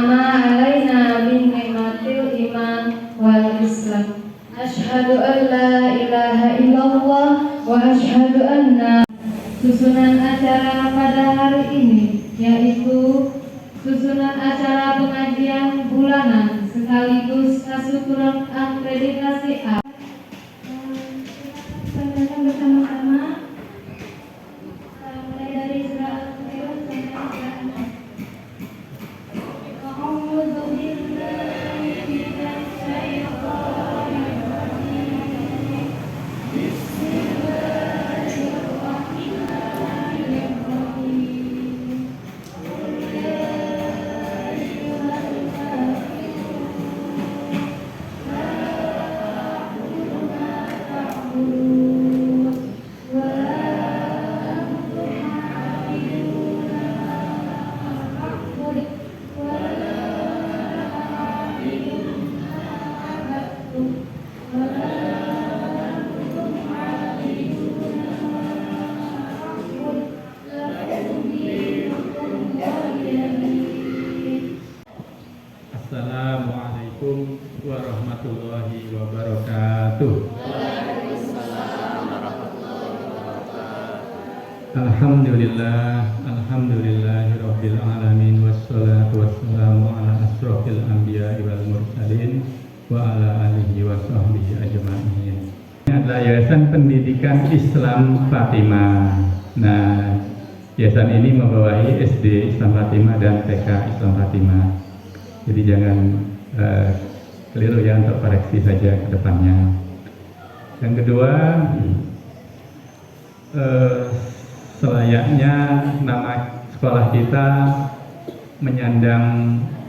an'ama 'alaina min ni'matil iman wal islam. Asyhadu an la ilaha illallah wa asyhadu anna. Susunan acara pada hari ini yaitu susunan acara pengajian bulanan sekaligus tasyukuran akreditasi A. Bersama-sama mulai dari surah Al-Fatihah sampai A'udzu billahi minasy syaithanir rajim. Assalamualaikum warahmatullahi wabarakatuh. Alhamdulillahirabbil alamin wassalatu wassalamu ala asrofil anbiya'i wal mursalin wa ala alihi wa sahbihi ajma'in. Ini adalah Yayasan Pendidikan Islam Fatimah. Nah, yayasan ini membawahi SD Islam Fatimah dan TK Islam Fatimah. Jadi jangan keliru ya, untuk koreksi saja ke depannya. Yang kedua, selayaknya nama sekolah kita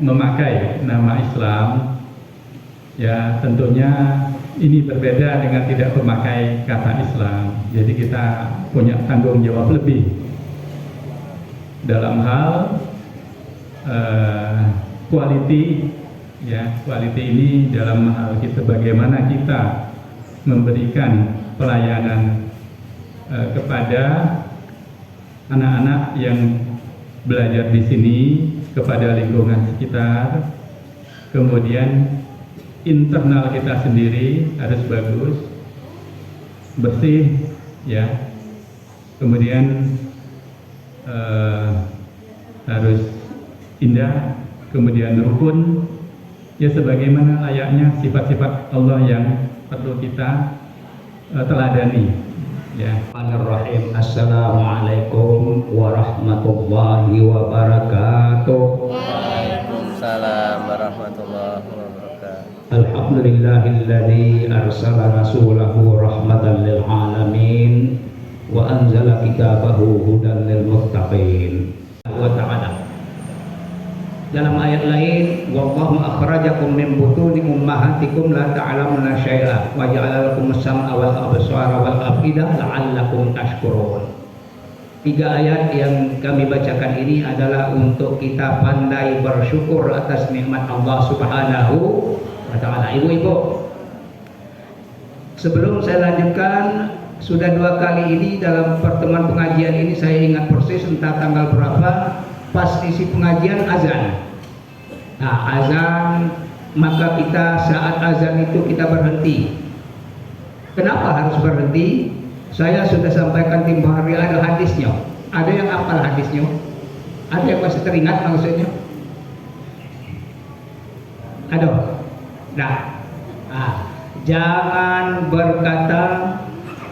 memakai nama Islam. Ya, tentunya ini berbeda dengan tidak memakai kata Islam. Jadi kita punya tanggung jawab lebih dalam hal quality, ya, quality ini dalam hal kita bagaimana kita memberikan pelayanan kepada anak-anak yang belajar di sini, kepada lingkungan sekitar. Kemudian internal kita sendiri harus bagus, bersih, ya. Kemudian harus indah, kemudian rukun, ya, sebagaimana layaknya sifat-sifat Allah yang perlu kita teladani, ya. Bismillahirrahmanirrahim. Assalamualaikum warahmatullahi wabarakatuh. Waalaikumsalam warahmatullahi wabarakatuh. Alhamdulillahilladzi arsala rasulahu rahmatan lil alamin wa anzala kitabahu hudan lil muttaqin. Wa ta'ala dalam ayat lain, wallahu akhrajakum min butuni ummahatikum la ta'lamuna syai'a wa ja'ala lakum as-sam'a wal absara wal af'idah la'allakum tashkurun. 3 ayat yang kami bacakan ini adalah untuk kita pandai bersyukur atas nikmat Allah Subhanahu wa ta'ala. Ibu-ibu, sebelum saya lanjutkan, sudah 2 kali ini dalam pertemuan pengajian ini saya ingat persis entah tanggal berapa, pas isi pengajian azan. Nah, azan, maka kita saat azan itu kita berhenti. Kenapa harus berhenti? Saya sudah sampaikan timbu hari, ada hadisnya. Ada yang hafal hadisnya? Ada yang masih teringat maksudnya? Ada? Nah, jangan berkata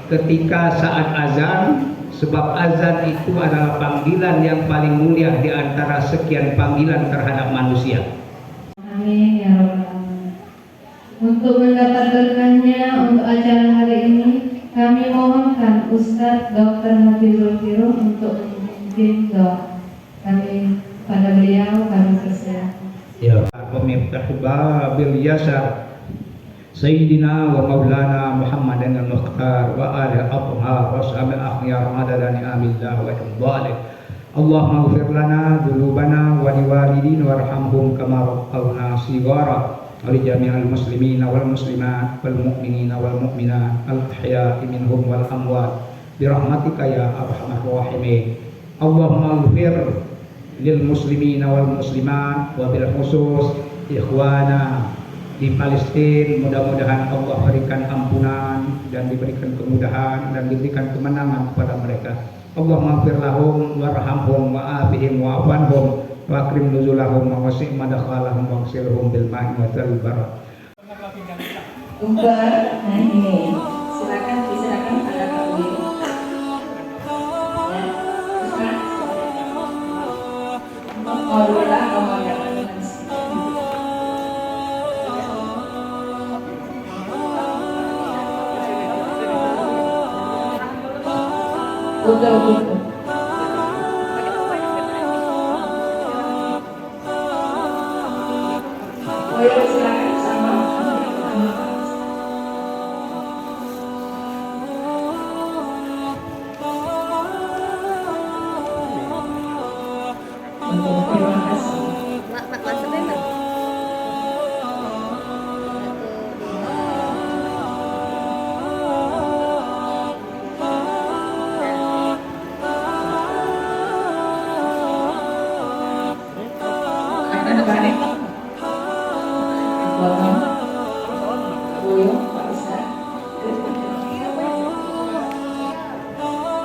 ketika saat azan, sebab azan itu adalah panggilan yang paling mulia di antara sekian panggilan terhadap manusia. Amin ya rabbal alamin. Untuk mendapat berkahnya untuk acara hari ini, kami mohonkan Ustadz Dr. Hafizul Firuh untuk memimpin doa. Kami pada beliau kami persilakan. Ya, pemiftah babil yasar Sayyidina wa Maulana Muhammadan al-Mukhtar wa ali athhar wa sahbi akhyar madadani amillah wa ibalik. Allahumma ighfir lana dhunubana wa liwalidina warhamhum kama rabbawna shighara wa li jami'il muslimina wal muslimat wal mu'minina wal mu'minat al ahya'i minhum wal amwat bi rahmatika ya arhamar rahimin. Allahumma ighfir lil muslimina wal muslimat wa bil khusus ikhwana di Palestina. Mudah-mudahan Allah berikan ampunan dan diberikan kemudahan dan diberikan kemenangan kepada mereka. Allah maghfir lahum warhamhum wa abihim wa afanhum wa akrim nuzulahum wa wasi' madakhalahum wa ghsilhum bil ma'i wa barak. Ubar, nah ini silakan ada kami. Ya, udah. Oh ya, silakan sama. Terima kasih. Mak maksudnya mak. Akan balik. Buat Boyo, Pak Ustaz.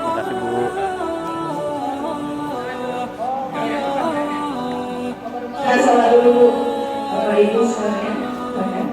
Makasih Bu. Saya salah dulu, Bapak Ibu sekalian. Silakan.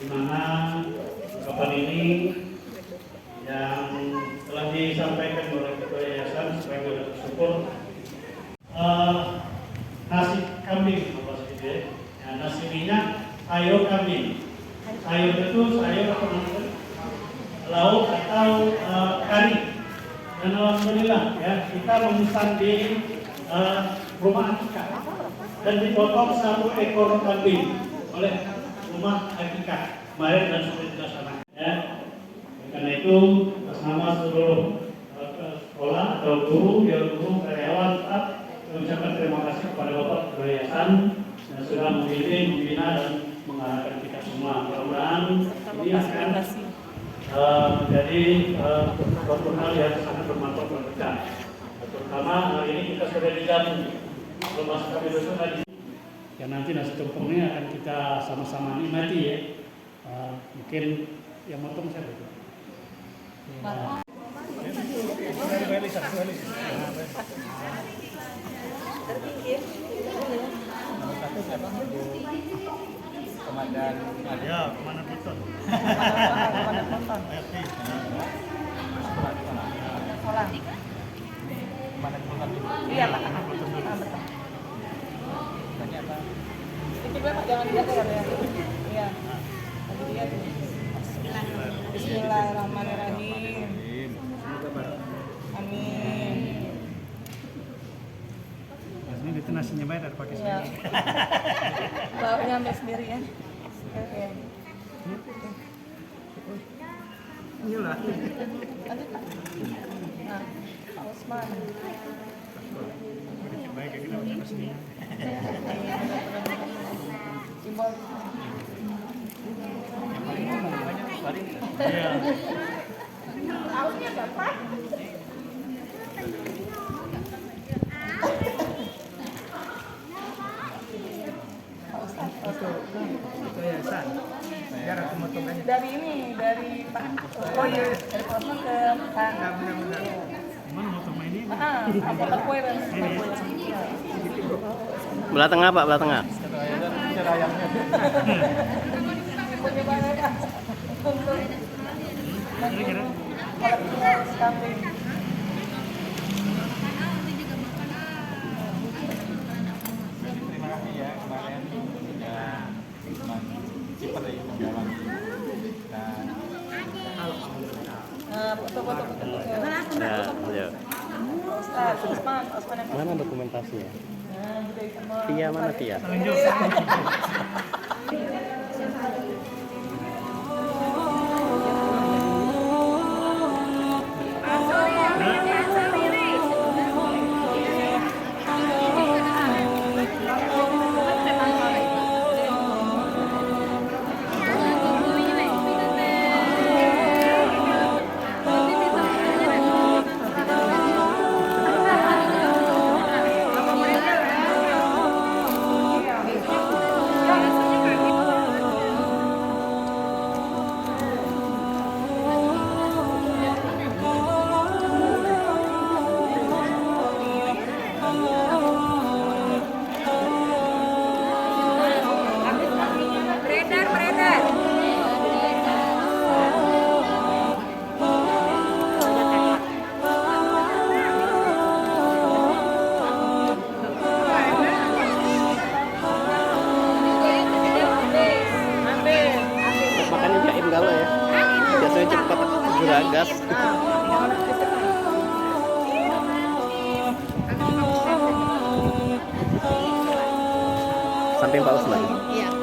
Di mana kapan ini yang telah disampaikan oleh Ketua Yayasan sebagai wujud syukur nasi kambing apa sih ya, nasi minyak sayur kambing, sayur itu sayur apa namanya, lauk atau kari. Dan alhamdulillah ya kita memesan di rumah Akika dan dipotong 1 ekor kambing oleh rumah Akika kemarin dan sudah dilaksanakan ya. Karena itu atas nama seluruh sekolah atau guru, karyawan, staff, mengucapkan terima kasih kepada Bapak Ketua Yayasan yang sudah memilih, membina dan mengarahkan kita semua. Mudah-mudahan ini akan menjadi suatu hal yang sangat bermanfaat bagi kita. Terutama hari ini kita sudah dijamin belum masuk kami besok tadi. Ya nanti nasi tumpengnya akan kita sama-sama nikmati ya. Mungkin yang motong siapa itu? Komandan. Ya, Komandan Piton. Iya Pak. Jangan dilihat ya. Iya. Lagi dia tuh. Bismillahirrahmanirrahim. Amin. Ini itu nasinya bayar dari pakai Iya. Baunya ambil sendiri ya. Oke. Inilah. Lanjut Pak. Nah, Pak Usman. Baik, kita baca nasinya. Simbol. Iya. Ausnya berapa? Dari ini, dari Pak. Oh iya, dari Pak Osman ke Pak. Gimana mau sama ini? Ada kue dan Belah tengah Pak, belah tengah. punya banyak Pak. Untuk Kira-kira. kolektif kambing. Ya, ya. Ustaz, Usman yang Mana dokumentasinya? Nah, budaya sama. Tia mana Tia? Makannya jaim galau ya. Biasanya cepat juragas. Samping Pak Usman. Iya.